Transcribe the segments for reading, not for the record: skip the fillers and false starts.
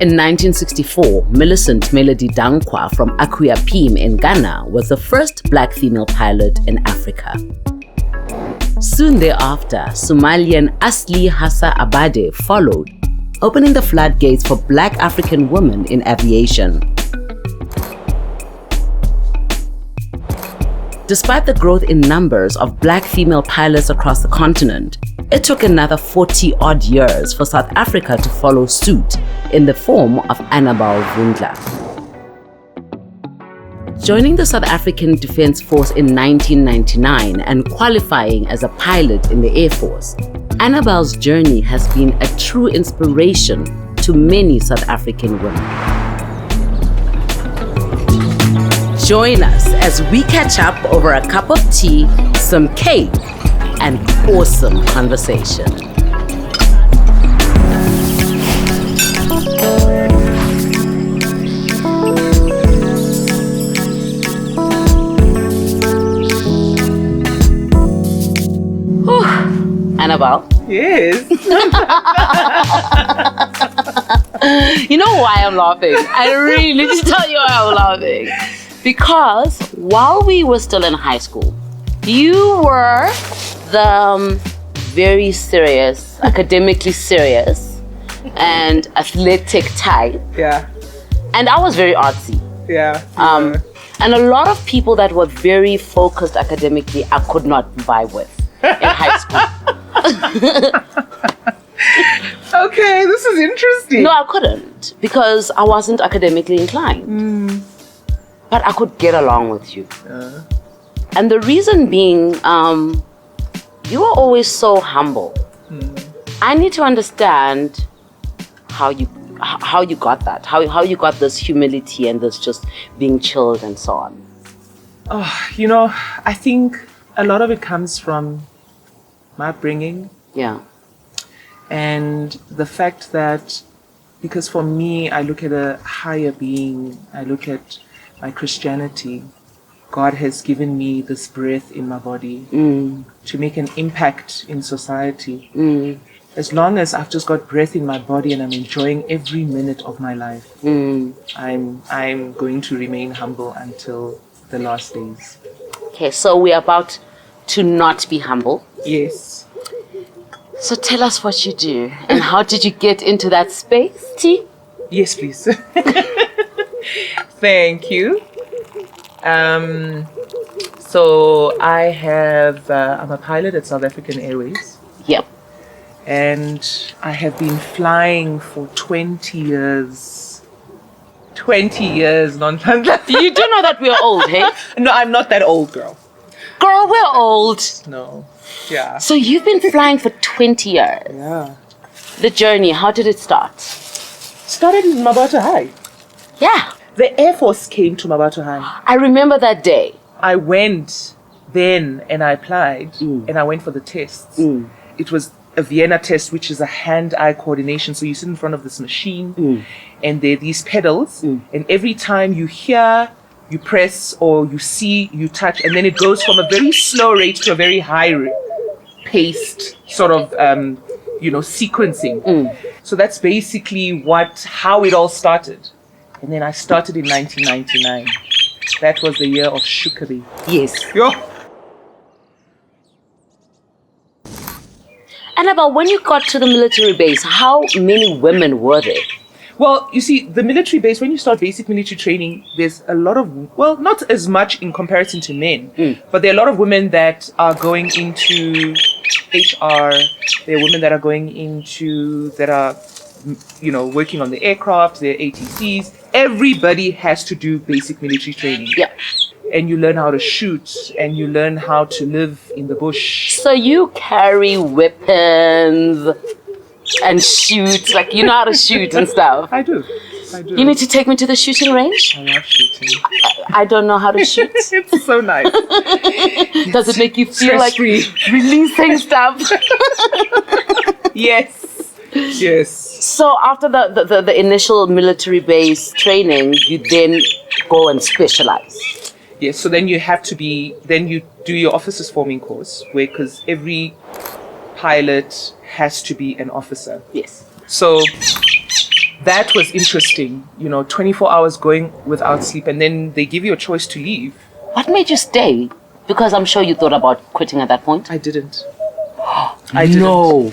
In 1964, Millicent Melody Dankwa from Akuya Pim in Ghana was the first black female pilot in Africa. Soon thereafter, Somalian Asli Hassa Abade followed, opening the floodgates for black African women in aviation. Despite the growth in numbers of black female pilots across the continent, it took another 40-odd years for South Africa to follow suit in the form of Annabel Vundla. Joining the South African Defence Force in 1999 and qualifying as a pilot in the Air Force, Annabel's journey has been a true inspiration to many South African women. Join us as we catch up over a cup of tea, some cake, and awesome conversation. Annabel? Yes. You know why I'm laughing? I really need to tell you why I'm laughing. Because while we were still in high school, you were the very serious, academically serious, and athletic type. Yeah. And I was very artsy. Yeah. And a lot of people that were very focused academically, I could not vibe with in high school. Okay, this is interesting. No, I couldn't because I wasn't academically inclined. But I could get along with you. And the reason being, you were always so humble. I need to understand how you got that, how you got this humility and this just being chilled and so on. Oh, I think a lot of it comes from my upbringing. Yeah. And the fact that, because for me, I look at a higher being, I look at my Christianity. God has given me this breath in my body to make an impact in society. As long as I've just got breath in my body and I'm enjoying every minute of my life, I'm going to remain humble until the last days. Okay, so we're about to not be humble. Yes. So tell us what you do and how did you get into that space, T? Yes, please. Thank you. So I'm a pilot at South African Airways. Yep. And I have been flying for 20 years. 20 years, non-Mandela. You do know that we're old, hey? No, I'm not that old, girl. Girl, we're old. No. Yeah. So you've been flying for 20 years. Yeah. The journey, how did it start? Started in Mabata High. Yeah. The Air Force came to Mabata High. I remember that day. I went then and I applied and I went for the tests. It was a Vienna test, which is a hand-eye coordination. So you sit in front of this machine and there are these pedals and every time you hear, you press or you see, you touch, and then it goes from a very slow rate to a very high paced sort of, sequencing. So that's basically how it all started. And then I started in 1999. That was the year of Shukabi. Yes. Yo. Annabel, when you got to the military base, how many women were there? Well, you see, the military base, when you start basic military training, there's a lot of, not as much in comparison to men, but there are a lot of women that are going into HR. There are women that are working on the aircraft, their ATCs. Everybody has to do basic military training. Yeah. And you learn how to shoot and you learn how to live in the bush. So you carry weapons and shoot, like you know how to shoot and stuff. I do. You need to take me to the shooting range? I love shooting. I don't know how to shoot. It's so nice. Does it make you feel like releasing stuff? Yes. Yes. So after the initial military base training, you then go and specialize. Yes, so then you do your officers forming course, because every pilot has to be an officer. Yes. So that was interesting. 24 hours going without sleep, and then they give you a choice to leave. What made you stay? Because I'm sure you thought about quitting at that point. I didn't. I didn't. No.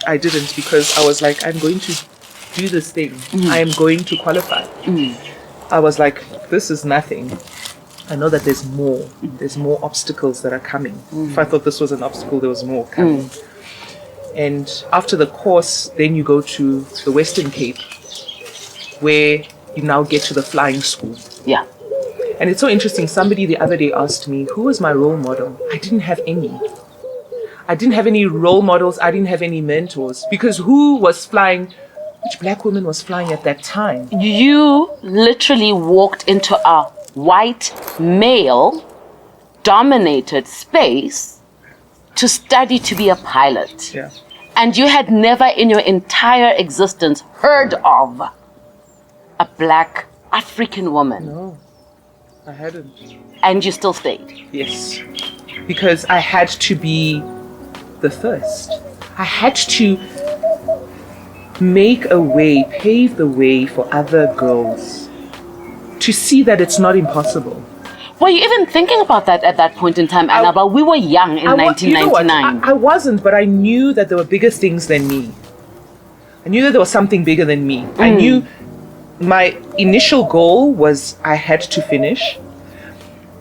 I didn't, because I was like, I'm going to do this thing. I am going to qualify. I was like, this is nothing. I know that there's more. There's more obstacles that are coming. If I thought this was an obstacle, there was more coming. And after the course, then you go to the Western Cape, where you now get to the flying school. Yeah. And it's so interesting. Somebody the other day asked me, who was my role model? I didn't have any. I didn't have any role models. I didn't have any mentors. Because who was flying? Which black woman was flying at that time? You literally walked into a white male dominated space to study to be a pilot. Yeah. And you had never in your entire existence heard of a black African woman. No, I hadn't. And you still stayed. Yes. Because I had to be the first. I had to make a way, pave the way for other girls to see that it's not impossible. Were you even thinking about that at that point in time, Annabel? We were young in 1999. I wasn't, but I knew that there were bigger things than me. I knew that there was something bigger than me. I knew my initial goal was I had to finish.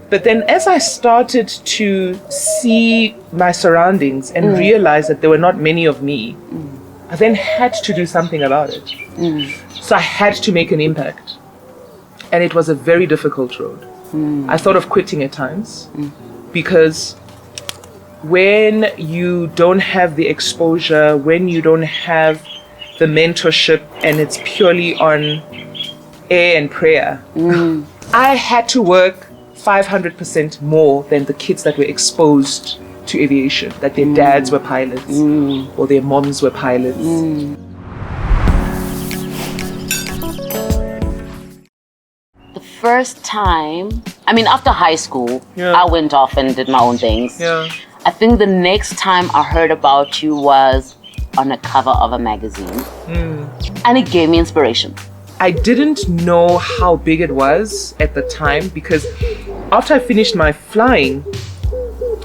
But then as I started to see my surroundings and realize that there were not many of me, I then had to do something about it. So I had to make an impact. And it was a very difficult road. I thought of quitting at times because when you don't have the exposure, when you don't have the mentorship, and it's purely on air and prayer, I had to work 500% more than the kids that were exposed to aviation, that their dads were pilots or their moms were pilots. The first time, after high school, I went off and did my own things. Yeah. I think the next time I heard about you was on a cover of a magazine. And it gave me inspiration. I didn't know how big it was at the time, because after I finished my flying,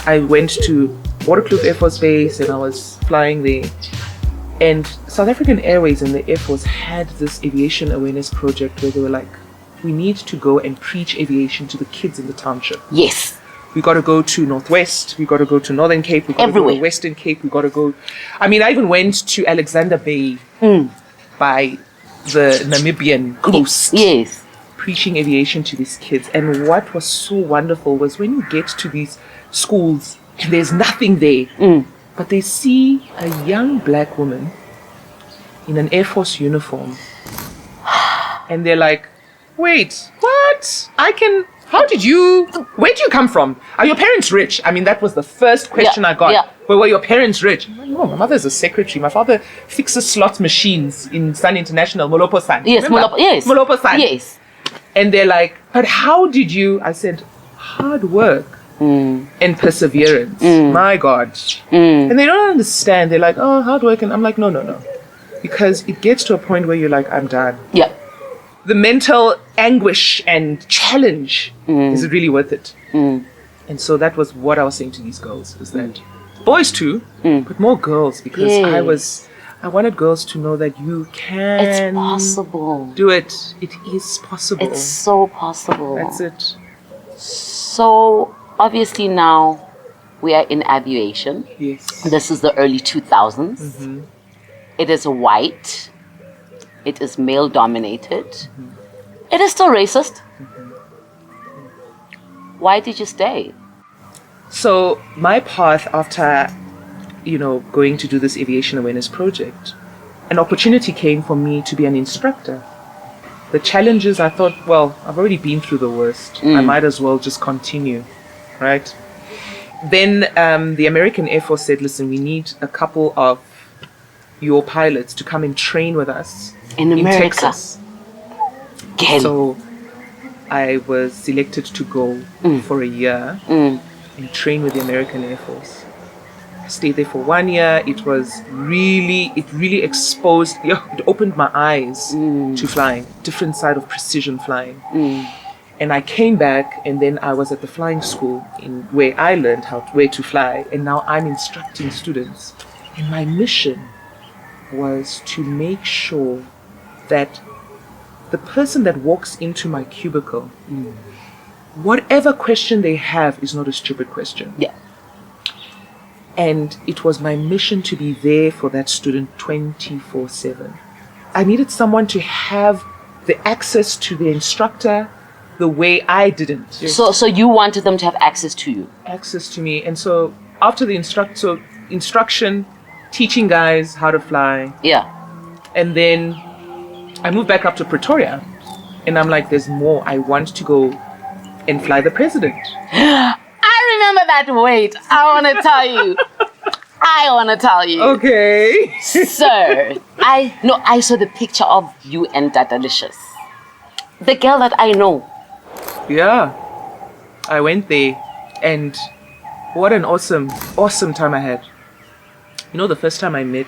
I went to Waterkloof Air Force Base and I was flying there. And South African Airways and the Air Force had this aviation awareness project where they were like, we need to go and preach aviation to the kids in the township. Yes. We got to go to Northwest, we got to go to Northern Cape, we got to go to Western Cape, we got to go. I even went to Alexander Bay by the Namibian coast. Yes. Preaching aviation to these kids. And what was so wonderful was when you get to these schools and there's nothing there, but they see a young black woman in an Air Force uniform and they're like, wait, what? Where do you come from? Are your parents rich? That was the first question I got. Yeah. Well, were your parents rich? I'm like, no, my mother's a secretary. My father fixes slot machines in Sun International, Molopo Sun. Yes, Molopo Sun. Yes. And they're like, but how did you? I said, hard work and perseverance. My God. And they don't understand. They're like, oh, hard work. And I'm like, no. Because it gets to a point where you're like, I'm done. Yeah. The mental anguish and challenge, is it really worth it? And so that was what I was saying to these girls, is that boys too, but more girls, because I wanted girls to know that you can. It's possible. Do it. It is possible. It's so possible. That's it. So obviously now we are in aviation. Yes. This is the early 2000s. It is white. It is male dominated. It is still racist. Why did you stay? So my path after, going to do this aviation awareness project, an opportunity came for me to be an instructor. The challenges, I thought, well, I've already been through the worst. I might as well just continue, right? Then the American Air Force said, listen, we need a couple of your pilots to come and train with us in Texas. So I was selected to go for a year and train with the American Air Force. stayed there for 1 year. It really exposed, it opened my eyes to flying, different side of precision flying. And I came back, and then I was at the flying school where I learned where to fly, and now I'm instructing students. And my mission was to make sure that the person that walks into my cubicle, whatever question they have is not a stupid question. Yeah. And it was my mission to be there for that student 24/7. I needed someone to have the access to the instructor the way I didn't. So you wanted them to have access to you? Access to me. And so after the instruction, teaching guys how to fly. Yeah. And then I moved back up to Pretoria. And I'm like, there's more. I want to go and fly the president. I remember that. Wait, I want to tell you. Okay. Sir, I saw the picture of you and that Delicious. The girl that I know. Yeah. I went there, and what an awesome time I had. You know, the first time I met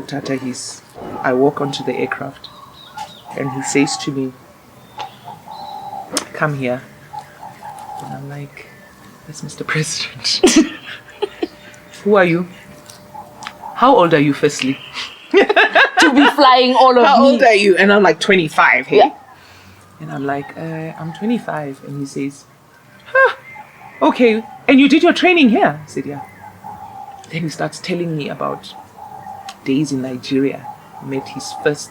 Tata, I walk onto the aircraft, and he says to me, come here. And I'm like, that's Mr. President. Who are you? How old are you, firstly? To be flying all of How me. old are you? And I'm like 25, hey? Yeah. And I'm like, I'm 25. And he says, okay. And you did your training here? I said, yeah. Then he starts telling me about days in Nigeria. He met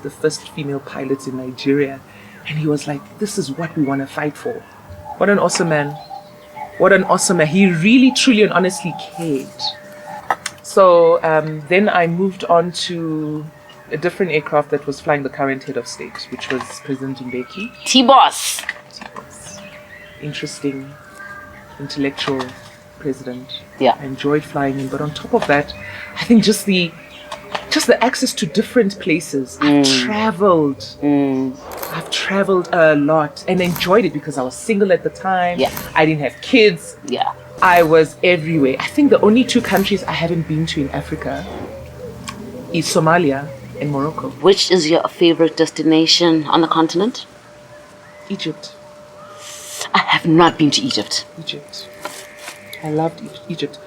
the first female pilots in Nigeria. And he was like, this is what we want to fight for. What an awesome man. What an awesome man. He really, truly, and honestly cared. So then I moved on to a different aircraft that was flying the current head of state, which was President Mbeki. T-Boss. Interesting, intellectual president. Yeah. I enjoyed flying him. But on top of that, I think just the access to different places. I've traveled a lot and enjoyed it because I was single at the time. Yeah. I didn't have kids. Yeah. I was everywhere. I think the only two countries I haven't been to in Africa is Somalia and Morocco. Which is your favorite destination on the continent? Egypt. I have not been to Egypt. Egypt. I loved Egypt.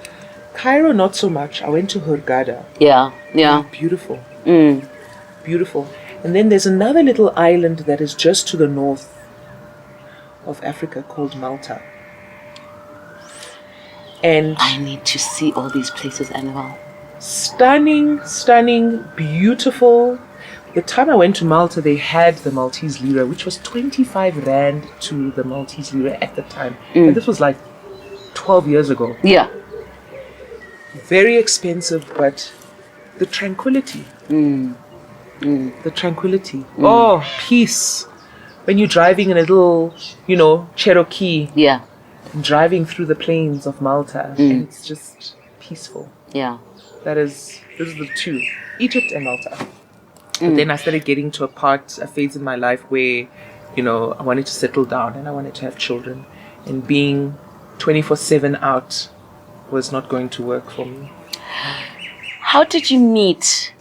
Cairo, not so much. I went to Hurghada. Yeah. Yeah. Beautiful. Beautiful. And then there's another little island that is just to the north of Africa called Malta. And I need to see all these places, Annabel. Stunning, beautiful. The time I went to Malta, they had the Maltese lira, which was 25 rand to the Maltese lira at the time. And this was like 12 years ago. Yeah. Very expensive, but the tranquility. The tranquility. Oh, peace. When you're driving in a little, Cherokee. Yeah. Driving through the plains of Malta, and it's just peaceful. Yeah. Those are the two, Egypt and Malta. But then I started getting to a phase in my life where, I wanted to settle down and I wanted to have children, and being 24/7 out was not going to work for me. How did you meet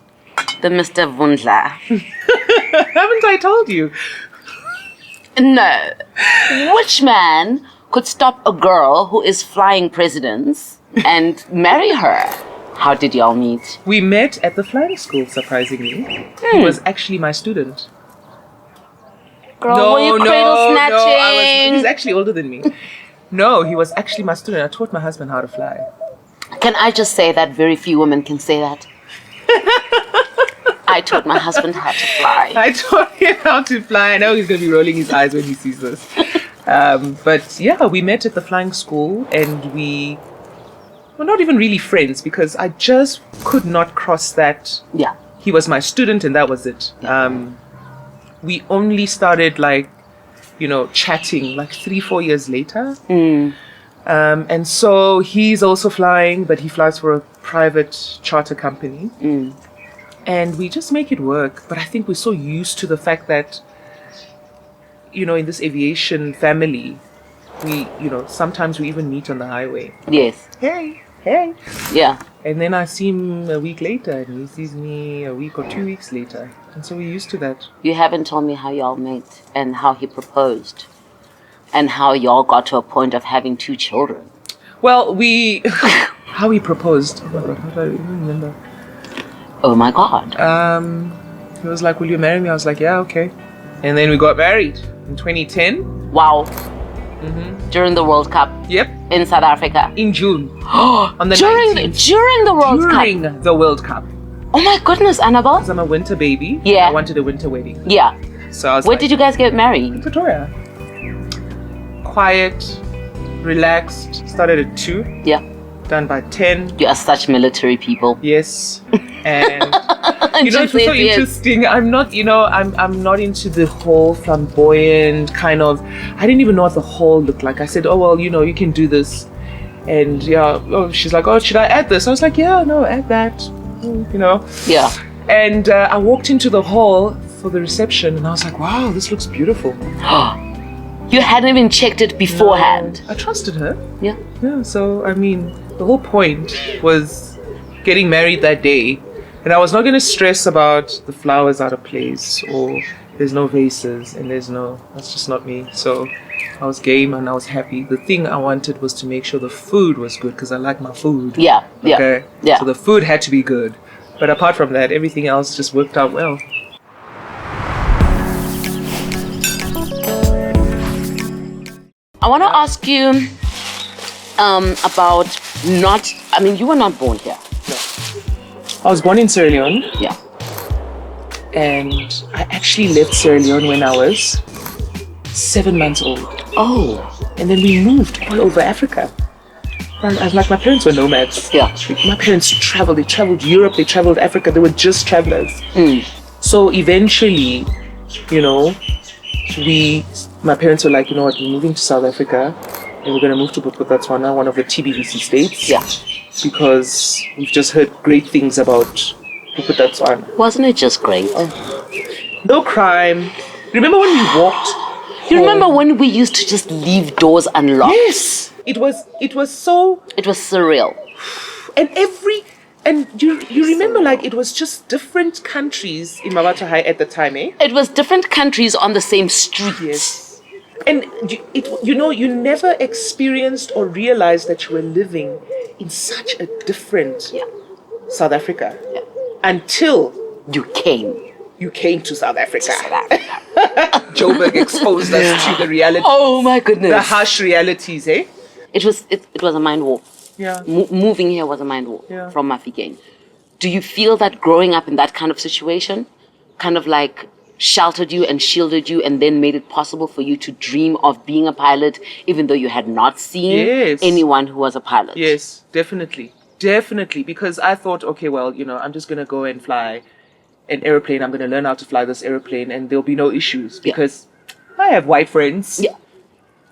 the Mr. Vundla? Haven't I told you? No. Which man could stop a girl who is flying presidents and marry her? How did y'all meet? We met at the flying school, surprisingly. He was actually my student. Girl, were you cradle snatching? He's actually older than me. No, he was actually my student. I taught my husband how to fly. Can I just say that very few women can say that? I taught my husband how to fly. I taught him how to fly. I know he's going to be rolling his eyes when he sees this. But yeah, we met at the flying school, and we were not even really friends because I just could not cross that. Yeah. He was my student and that was it. We only started chatting 3-4 years later. And so he's also flying, but he flies for a private charter company. And we just make it work. But I think we're so used to the fact that, in this aviation family, we, sometimes we even meet on the highway. Yes. Hey, hey. Yeah. And then I see him a week later, and he sees me a week or 2 weeks later. And so we're used to that. You haven't told me how y'all met and how he proposed and how y'all got to a point of having 2 children. Well, how he proposed. Oh my God, how do I even remember? Oh my God. He was like, will you marry me? I was like, yeah, okay. And then we got married in 2010. Wow. During the World Cup. Yep. In South Africa. In June. On the during 19th. during the World Cup. During the World Cup. Oh my goodness, Annabel. Because I'm a winter baby. Yeah. I wanted a winter wedding. Yeah. So I was Where did you guys get married? Pretoria. Quiet, relaxed. Started at 2. Yeah. Done by 10. You are such military people. Yes. And you know, it's so interesting. I'm not, I'm not into the whole flamboyant kind of. I didn't even know what the hall looked like. I said, oh well, you can do this. And she's like, oh, should I add this? I was like, yeah, no, add that. Yeah. And I walked into the hall for the reception, and I was like, wow, this looks beautiful. You hadn't even checked it beforehand. No, I trusted her. Yeah. Yeah. So I mean, the whole point was getting married that day. And I was not going to stress about the flowers out of place or there's no vases and that's just not me. So I was game and I was happy. The thing I wanted was to make sure the food was good because I like my food. Yeah, okay? Yeah. So the food had to be good. But apart from that, everything else just worked out well. I want to ask you about you were not born here. I was born in Sierra Leone. Yeah. And I actually left Sierra Leone when I was 7 months old. Oh. And then we moved all over Africa. And I was like, my parents were nomads. Yeah. My parents traveled. They traveled Europe. They traveled Africa. They were just travelers. So eventually, my parents were like, you know what, we're moving to South Africa. And we're going to move to Botswana, one of the TBVC states. Yeah. Because we've just heard great things about Botswana. Wasn't it just great? No crime. Remember when we walked? You remember when we used to just leave doors unlocked? Yes. It was so. It was surreal. And you remember like it was just different countries in Mabata High at the time, eh? It was different countries on the same street. Yes. And you never experienced or realized that you were living in such a different South Africa until you came. You came to South Africa. Joburg exposed us to the reality. Oh my goodness. The harsh realities, eh? It was a mind warp. Yeah. Moving here was a mind warp from Mafikeng. Do you feel that growing up in that kind of situation kind of like sheltered you and shielded you and then made it possible for you to dream of being a pilot even though you had not seen anyone who was a pilot? Yes, definitely. Definitely. Because I thought, okay, well, I'm just going to go and fly an airplane. I'm going to learn how to fly this airplane and there'll be no issues because I have white friends. Yeah.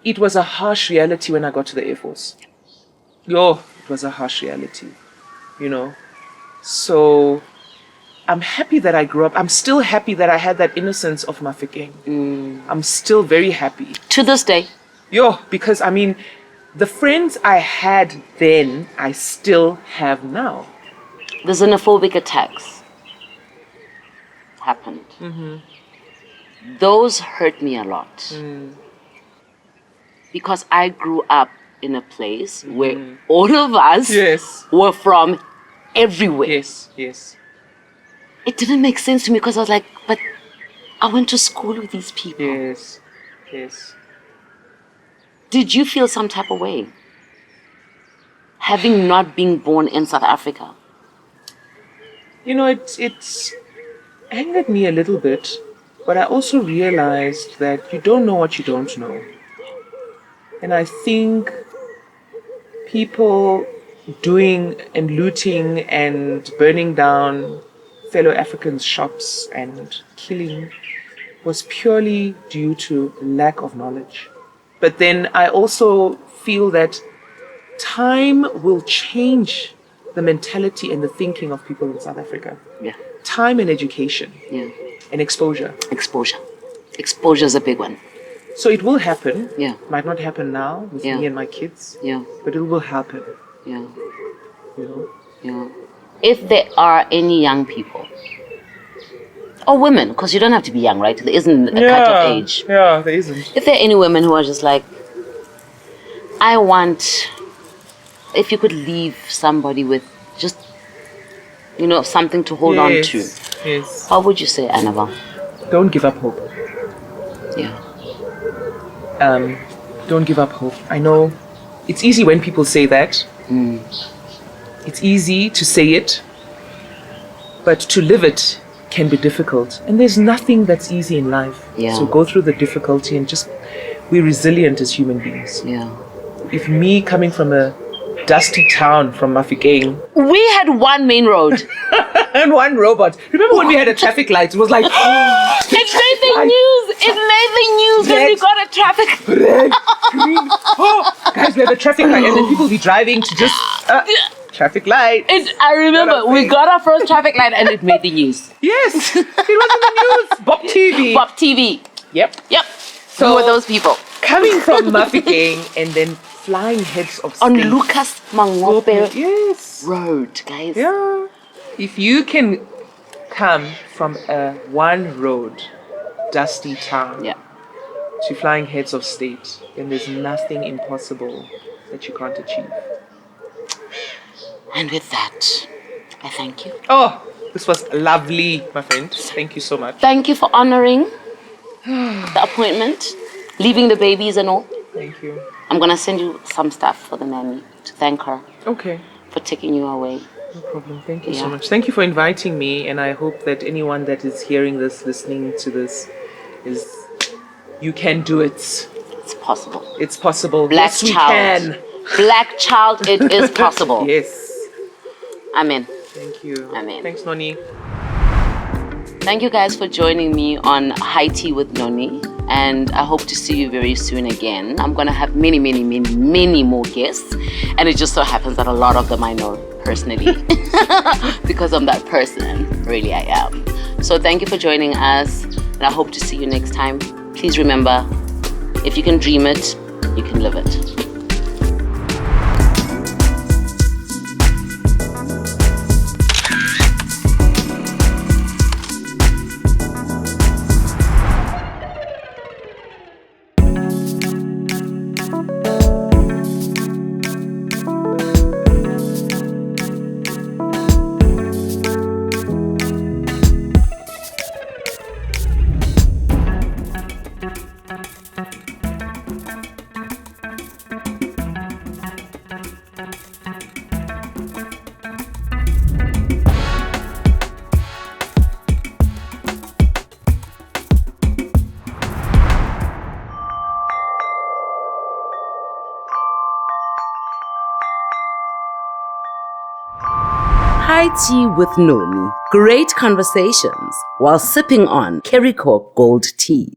It was a harsh reality when I got to the Air Force. It was a harsh reality, So I'm happy that I grew up. I'm still happy that I had that innocence of Mafikeng. I'm still very happy. To this day. Because the friends I had then, I still have now. The xenophobic attacks happened. Those hurt me a lot. Because I grew up in a place where all of us were from everywhere. Yes. It didn't make sense to me because I was like, but I went to school with these people. Yes. Did you feel some type of way? Having not been born in South Africa? It's angered me a little bit, but I also realized that you don't know what you don't know. And I think people doing and looting and burning down fellow Africans' shops and killing was purely due to lack of knowledge. But then I also feel that time will change the mentality and the thinking of people in South Africa. Yeah. Time and education. Yeah. And exposure. Exposure is a big one. So it will happen. Yeah. Might not happen now with me and my kids. Yeah. But it will happen. Yeah. you know. Yeah. If there are any young people, or women, because you don't have to be young, right? There isn't a cut-off age. Yeah, there isn't. If there are any women who are just like, I want, if you could leave somebody with just, something to hold on to. Yes. What would you say, Annabel? Don't give up hope. Yeah. Don't give up hope. I know it's easy when people say that. It's easy to say it, but to live it can be difficult. And there's nothing that's easy in life. Yeah. So go through the difficulty and just be resilient as human beings. Yeah. If me coming from a dusty town from Mafikeng. We had one main road. And one robot. Remember when we had a traffic light? It was like... It made the news. It made the news when we got a traffic... Red, green. Oh, guys, we had a traffic light and then people be driving to just... traffic light. I remember we got our first traffic light and it made the news. Yes, it was in the news. Bob TV. Bob TV. Yep. So who were those people? Coming from Mafikeng and then flying heads of state. On Lucas Mangope Yes. Road, guys. Yeah. If you can come from a one road, dusty town to flying heads of state, then there's nothing impossible that you can't achieve. And with that, I thank you. Oh, this was lovely, my friend. Thank you so much. Thank you for honoring the appointment, leaving the babies and all. Thank you. I'm going to send you some stuff for the nanny to thank her Okay. for taking you away. No problem. Thank you so much. Thank you for inviting me, and I hope that anyone that is hearing this, listening to this, you can do it. It's possible. It's possible. Black yes, we child. can. Black child, it is possible. Yes. Amen. Thank you. Amen. Thanks, Noni. Thank you guys for joining me on High Tea with Noni, and I hope to see you very soon again. I'm going to have many, many, many, many more guests, and it just so happens that a lot of them I know personally because I'm that person. Really, I am. So thank you for joining us, and I hope to see you next time. Please remember, if you can dream it, you can live it. High Tea with Noni. Great conversations while sipping on Kerrycorp Gold Tea.